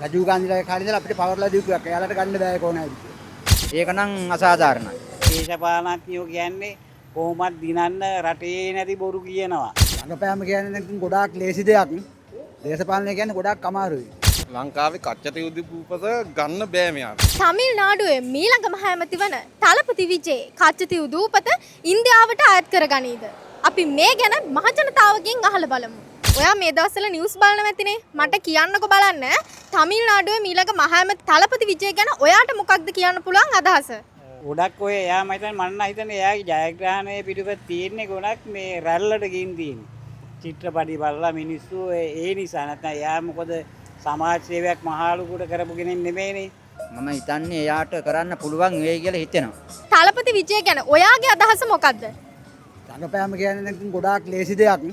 රජීව් ගාන්ධිලාගේ කාලේ ඉඳලා අපිට පවර්ලා දීපු එකක්. එයාලට ගන්න බෑ කොහොමද? ඒක නම් අසාධාරණයි. දේශපාලනඥයෝ කියන්නේ කොහොමද දිනන්න රටේ නැති බොරු කියනවා. රංගපෑම කියන්නේ දැන් ගොඩාක් ලේසි දෙයක්. දේශපාලනය කියන්නේ ගොඩාක් අමාරුයි. ලංකාවේ කච්චත යුද්ධ භූපත ගන්න බෑ මෙයාට. තමිල්නාඩුවේ මීළඟ මහ ඇමති වන තලපති විජේ කච්චතිව් දූපත ඉන්දියාවට අයත් කරගනීද? අපි මේ ගැන මහජනතාවගෙන් අහලා බලමු. ඔයා මේ දවස්වල නිවුස් බලනවා ඇතිනේ. මට කියන්නකෝ බලන්න. තමිල්නාඩුවේ මීළඟ මහ ඇමති තලපති විජේ ගැන ඔයාට මොකක්ද කියන්න පුළුවන් අදහස? ගොඩක් ඔය එයා මම හිතන්නේ මන්න හිතන්නේ එයාගේ ජයග්‍රහණයේ පිටුපැත් තියෙන්නේ ගොඩක් මේ රැල්ලට ගින් තියෙන්නේ. චිත්‍රපටි බලලා මිනිස්සු ඒ නිසා නැත්නම් එයා මොකද සමාජ සේවයක් මහලුකුට කරපු කෙනෙක් නෙමෙයිනේ. මම හිතන්නේ එයාට කරන්න පුළුවන් වෙයි කියලා හිතෙනවා. තලපති විජේ ගැන ඔයාගේ අදහස මොකක්ද? රංගපෑම කියන්නේ දැන් ගොඩාක් ලේසි දෙයක්.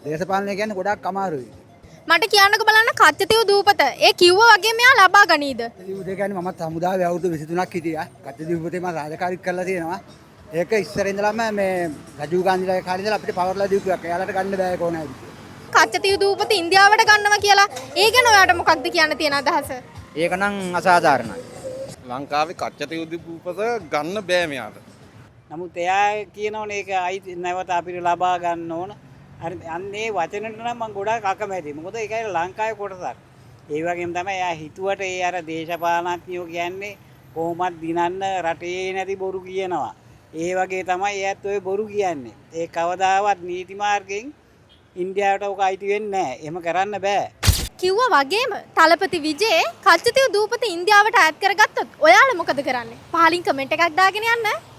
දේශපාලනය කියන්නේ ගොඩාක් අමාරුයි. මට කියන්නකෝ බලන්න කච්චතිව් දූපත ඒ කිව්වා වගේ මෙයා ලබා ගනීද? ඒ කියන්නේ මමත් හමුදාවේ අවුරුදු 23ක් හිටියා. කච්චතිව් දූපතේ මම රාජකාරීත් කරලා තියෙනවා. ඒක ඉස්සර ඉඳලම මේ රජීව් ගාන්ධිලාගේ කාලේ ඉඳලා අපිට පවර්ලා දීපු එකක්. එයාලට ගන්න බෑ කොහොමද? කච්චතිව් දූපත ඉන්දියාවට ගන්නවා කියලා ඒ ගැන ඔයාට මොකක්ද කියන්න තියෙන අදහස? ඒක නම් අසාධාරණයි. ලංකාවේ කච්චත යුද්ධ භූපත ගන්න බෑ මෙයාට. නමුත් එයා කියනවනේ ඒක අයිති නැවත අපිට ලබා ගන්න ඕන. හරි අන්නේ වචනෙට නම් මම ගොඩාක් අකමැතියි. මොකද ඒකයි ලංකාවේ කොටසක්. ඒ වගේම තමයි එයා හිතුවට ඒ අර දේශපාලනඥයෝ කියන්නේ කොහොමද දිනන්න රටේ නැති බොරු කියනවා. ඒ වගේ තමයි එයාත් ඔය බොරු කියන්නේ. ඒ කවදාවත් නීති මාර්ගයෙන් ඉන්දියාවට ඔක අයිති වෙන්නේ නැහැ. එහෙම කරන්න බෑ. කිව්වා වගේම තලපති විජේ කච්චතිව් දූපත ඉන්දියාවට අයත් කරගත්තොත් ඔයාලා මොකද කරන්නේ? පහලින් කමෙන්ට් එකක් දාගෙන යන්න.